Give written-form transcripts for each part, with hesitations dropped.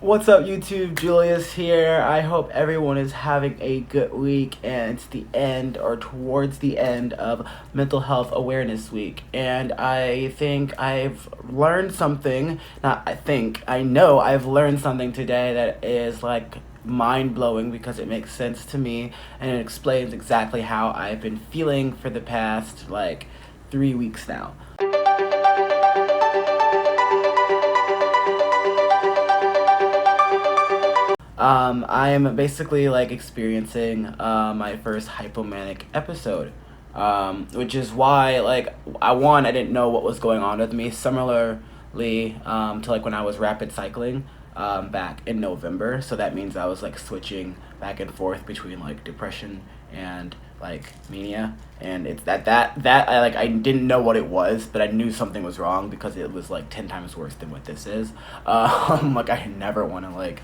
What's up, YouTube? Julius here. I hope everyone is having a good week, and it's the end or towards the end of Mental Health Awareness Week. And I think I've learned something. I know I've learned something today that is like mind blowing because it makes sense to me and it explains exactly how I've been feeling for the past like 3 weeks now. I am basically like experiencing my first hypomanic episode, which is why I didn't know what was going on with me. Similarly to like when I was rapid cycling back in November, so that means I was like switching back and forth between like depression and like mania, and it's that I didn't know what it was, but I knew something was wrong because it was like 10 times worse than what this is. Like I never want to like.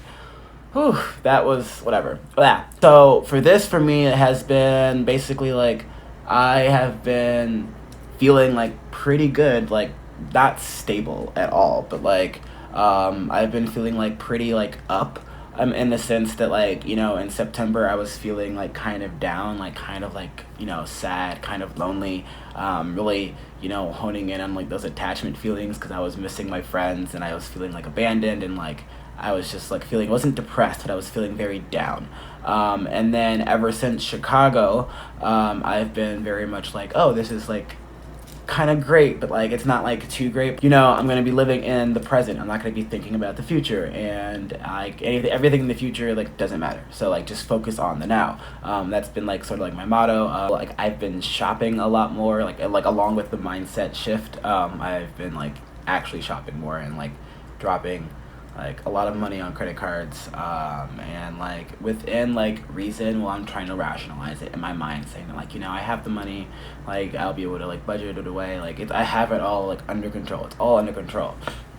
Whew, that was whatever. Yeah. So for me, it has been basically like I have been feeling like pretty good, like not stable at all, but like I've been feeling like pretty like up. In the sense that like in September I was feeling like kind of down, like kind of like sad, kind of lonely, really honing in on like those attachment feelings because I was missing my friends and I was feeling like abandoned and like I was just like feeling, wasn't depressed, but I was feeling very down. And then ever since Chicago, I've been very much like, oh, this is like kind of great, but like it's not like too great. I'm gonna be living in the present. I'm not gonna be thinking about the future, and everything in the future like doesn't matter. So like just focus on the now. That's been like sort of like my motto. Like I've been shopping a lot more, like along with the mindset shift. I've been like actually shopping more and like dropping like a lot of money on credit cards, and like within like reason, while I'm trying to rationalize it in my mind, saying that like I have the money, like I'll be able to like budget it away, like I have it all like under control. It's all under control,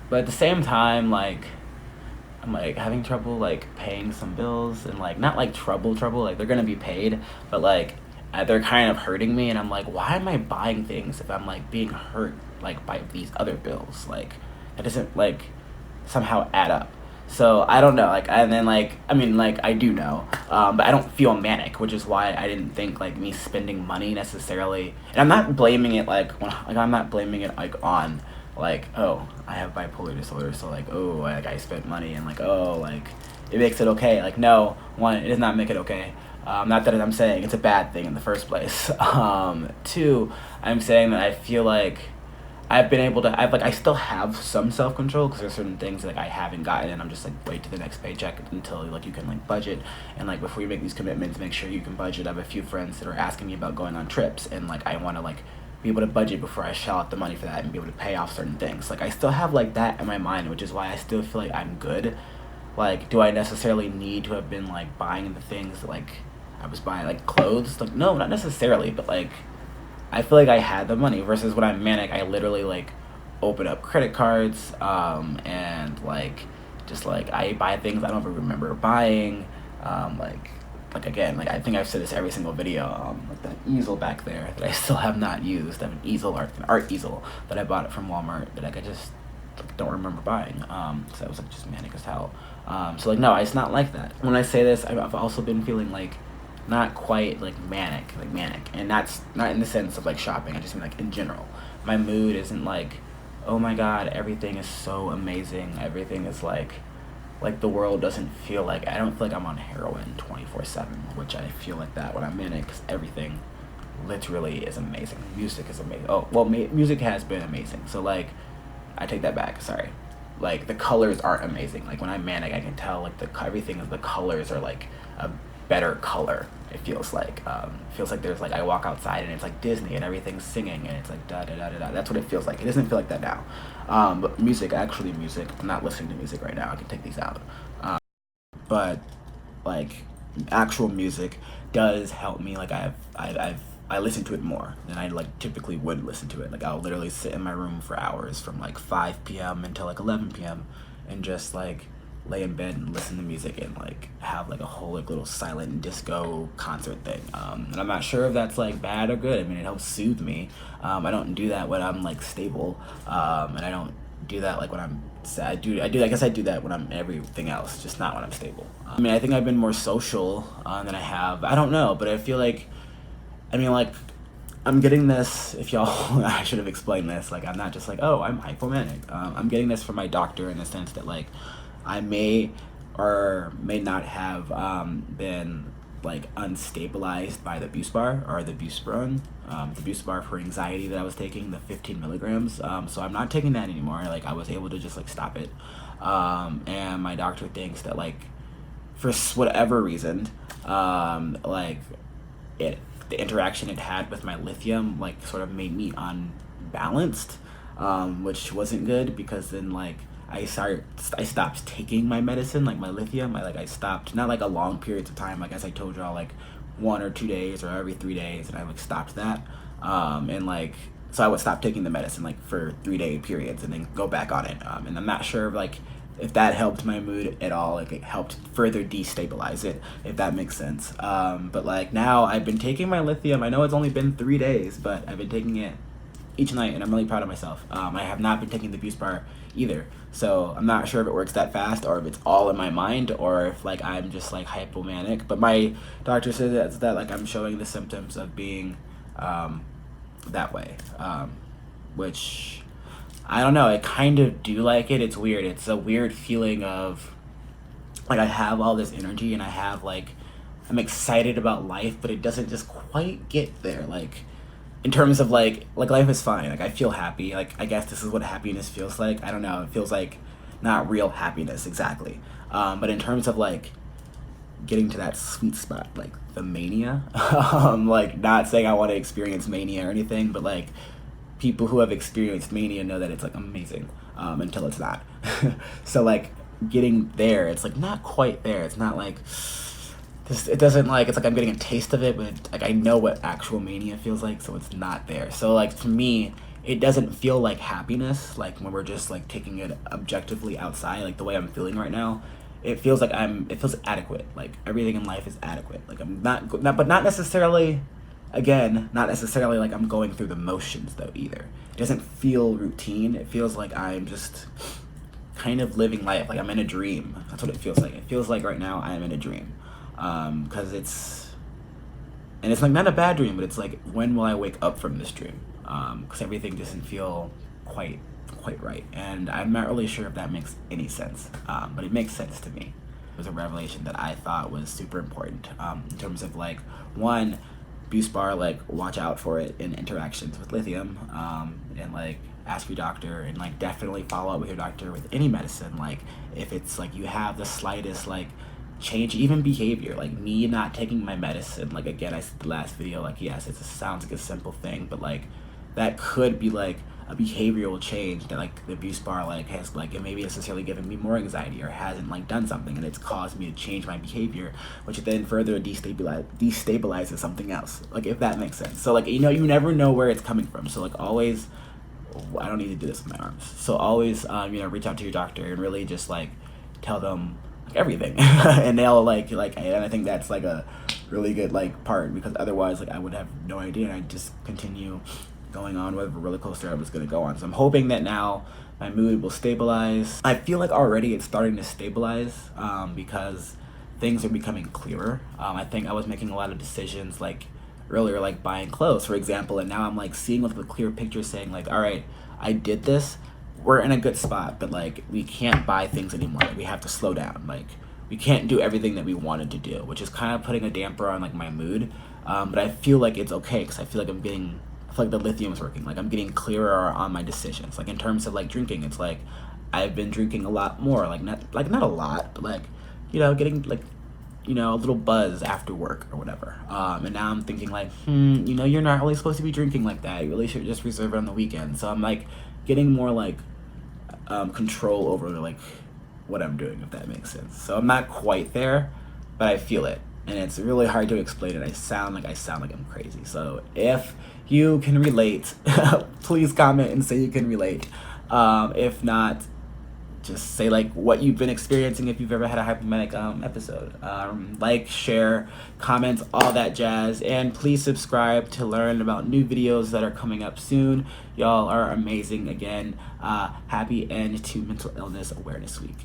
but at the same time, like I'm like having trouble like paying some bills, and like not like trouble, like they're gonna be paid, but like they're kind of hurting me, and I'm like, why am I buying things if I'm like being hurt like by these other bills? Like it doesn't like somehow add up. So I don't know, like, and then like I do know, but I don't feel manic, which is why I didn't think like me spending money necessarily. And I'm not blaming it I'm not blaming it like on like, oh, I have bipolar disorder, so like, oh, like I spent money and like, oh, like it makes it okay. Like no, one, it does not make it okay. Not that I'm saying it's a bad thing in the first place. Two, I'm saying that I feel like I've been able to, I still have some self-control because there's certain things like I haven't gotten, and I'm just like, wait to the next paycheck until like you can like budget, and like before you make these commitments, make sure you can budget. I have a few friends that are asking me about going on trips, and like I want to like be able to budget before I shell out the money for that and be able to pay off certain things. Like I still have like that in my mind, which is why I still feel like I'm good. Like, do I necessarily need to have been like buying the things that like I was buying, like clothes? Like no, not necessarily, but like I feel like I had the money, versus when I'm manic, I literally like open up credit cards, and like just like I buy things I don't even remember buying. Like again, like I think I've said this every single video. Like that easel back there that I still have not used. I have an art easel that I bought it from Walmart that like I just like, don't remember buying. So I was like just manic as hell. So like no, it's not like that. When I say this, I've also been feeling like not quite like manic, and that's not in the sense of like shopping. I just mean like in general, my mood isn't like, oh my god, everything is so amazing, everything is like the world doesn't feel like, I don't feel like I'm on heroin 24/7, which I feel like that when I'm manic, because everything literally is amazing. Music is amazing. Oh well, music has been amazing, so like I take that back, sorry. Like the colors aren't amazing. Like when I'm manic, I can tell like the colors are like a better color. It feels like there's like, I walk outside and it's like Disney and everything's singing and it's like da da da da da. That's what it feels like. It doesn't feel like that now. But music, I'm not listening to music right now. I can take these out. But like actual music does help me. Like I listen to it more than I like typically would listen to it. Like I'll literally sit in my room for hours from like 5 p.m. until like 11 p.m. and just like lay in bed and listen to music and like have like a whole like little silent disco concert thing. And I'm not sure if that's like bad or good. I mean, it helps soothe me. I don't do that when I'm like stable, and I don't do that like when I'm sad. I guess I do that when I'm everything else, just not when I'm stable. I mean, I think I've been more social than I have. I don't know, but I feel like, I mean, like, I'm getting this, if y'all, I should have explained this, like, I'm not just like, oh, I'm hypomanic. I'm getting this from my doctor in the sense that, like, I may or may not have been, like, unstabilized by the Buspar or the Buspar, the Buspar for anxiety that I was taking, the 15 milligrams. So I'm not taking that anymore. Like, I was able to just, like, stop it. And my doctor thinks that, like, for whatever reason, like, the interaction it had with my lithium like sort of made me unbalanced, which wasn't good because then like I stopped taking my medicine, like my lithium. I stopped, not like a long periods of time, like as I told y'all, like 1 or 2 days or every 3 days, and I like stopped that. And like so I would stop taking the medicine like for 3-day periods and then go back on it. And I'm not sure like if that helped my mood at all, like it helped further destabilize it, if that makes sense. But like now I've been taking my lithium. I know it's only been 3 days, but I've been taking it each night, and I'm really proud of myself. I have not been taking the Buspar either, so I'm not sure if it works that fast or if it's all in my mind or if like I'm just like hypomanic. But my doctor says that like I'm showing the symptoms of being that way, which I don't know. I kind of do like it. It's weird. It's a weird feeling of like I have all this energy and I have like I'm excited about life, but it doesn't just quite get there. Like in terms of like life is fine. Like I feel happy. Like I guess this is what happiness feels like. I don't know. It feels like not real happiness exactly. But in terms of like getting to that sweet spot, like the mania, like not saying I want to experience mania or anything, but like people who have experienced mania know that it's like amazing until it's not. So like getting there, it's like not quite there. It's not like this, it doesn't like, it's like I'm getting a taste of it, but like I know what actual mania feels like, so it's not there. So like for me, it doesn't feel like happiness, like when we're just like taking it objectively outside, like the way I'm feeling right now. It feels like it feels adequate. Like everything in life is adequate. Like I'm not but not necessarily, again, not necessarily like I'm going through the motions though either. It doesn't feel routine. It feels like I'm just kind of living life, like I'm in a dream. That's what it feels like. It feels like right now I am in a dream. Because it's like not a bad dream, but it's like, when will I wake up from this dream? Because everything doesn't feel quite right, and I'm not really sure if that makes any sense, but it makes sense to me. It was a revelation that I thought was super important, in terms of like, one, Buspar, like watch out for it in interactions with lithium, and like ask your doctor, and like definitely follow up with your doctor with any medicine. Like if it's like you have the slightest like change, even behavior, like me not taking my medicine, like again I said the last video, like yes, it sounds like a simple thing, but like that could be like a behavioral change that like the Buspar like has like, it maybe necessarily given me more anxiety or hasn't like done something, and it's caused me to change my behavior, which then further destabilizes something else, like if that makes sense. So like, you know, you never know where it's coming from. So like always, I don't need to do this with my arms, so always you know, reach out to your doctor and really just like tell them like everything and they'll like and I think that's like a really good like part, because otherwise like I would have no idea and I'd just continue going on whatever roller coaster I was going to go on. So I'm hoping that now my mood will stabilize. I feel like already it's starting to stabilize, because things are becoming clearer. I think I was making a lot of decisions like earlier, like buying clothes, for example, and now I'm like seeing with a clear picture, saying like, all right, I did this, we're in a good spot, but like we can't buy things anymore. Like, we have to slow down. Like we can't do everything that we wanted to do, which is kind of putting a damper on like my mood. But I feel like it's okay, because I feel like I feel like the lithium is working. Like I'm getting clearer on my decisions. Like in terms of like drinking, it's like I've been drinking a lot more. Like not a lot, but like, you know, getting like, you know, a little buzz after work or whatever. And now I'm thinking like, you know, you're not really supposed to be drinking like that. You really should just reserve it on the weekend. So I'm like getting more like control over like what I'm doing, if that makes sense. So I'm not quite there, but I feel it, and it's really hard to explain it. I sound like I'm crazy. So if you can relate, please comment and say you can relate. If not, just say like what you've been experiencing if you've ever had a hypomanic episode. Like, share, comment, all that jazz, and please subscribe to learn about new videos that are coming up soon. Y'all are amazing. Again, happy end to Mental Illness Awareness Week.